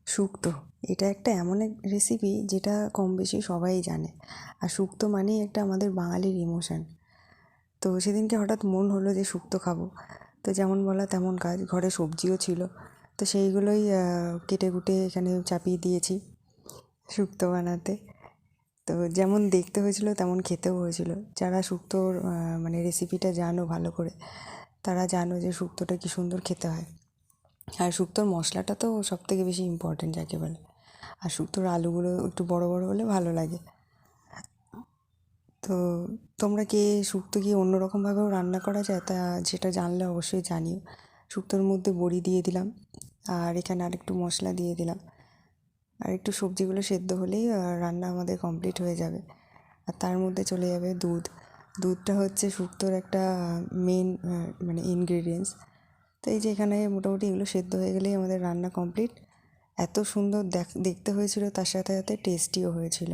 শুক্তো এটা একটা এমন এক রেসিপি যেটা কম বেশি সবাই জানে। আর শুক্তো মানেই একটা আমাদের বাঙালির ইমোশন। তো সেদিনকে হঠাৎ মন হলো যে শুক্তো খাবো। তো যেমন বলা তেমন কাজ, ঘরে সবজিও ছিল। তো সেইগুলোই কেটে কুটে এখানে চাপিয়ে দিয়েছি শুক্তো বানাতে। তো যেমন দেখতে হয়েছিল তেমন খেতেও হয়েছিল। যারা শুক্তোর মানে রেসিপিটা জানো ভালো করে, তারা জানো যে শুক্তোটা কী সুন্দর খেতে হয়। আর শুক্তোর মশলাটা তো সবথেকে বেশি ইম্পর্ট্যান্ট যাকে বলে। আর শুক্তোর আলুগুলো একটু বড় বড় হলে ভালো লাগে। তো তোমরা কে শুক্তো কি অন্য রকমভাবেও রান্না করা যায় তা সেটা জানলে অবশ্যই জানিও। শুক্তোর মধ্যে বড়ি দিয়ে দিলাম, আর এখানে আরেকটু মশলা দিয়ে দিলাম, আর একটু সবজিগুলো সেদ্ধ হলেই রান্না আমাদের কমপ্লিট হয়ে যাবে। আর তার মধ্যে চলে যাবে দুধ। দুধটা হচ্ছে শুক্তোর একটা মেন মানে ইনগ্রিডিয়েন্টস। তো এই যে এখানে মোটামুটি এগুলো সেদ্ধ হয়ে গেলেই আমাদের রান্না কমপ্লিট। এত সুন্দর দেখতে হয়েছিল, তার সাথে সাথে টেস্টিও হয়েছিল।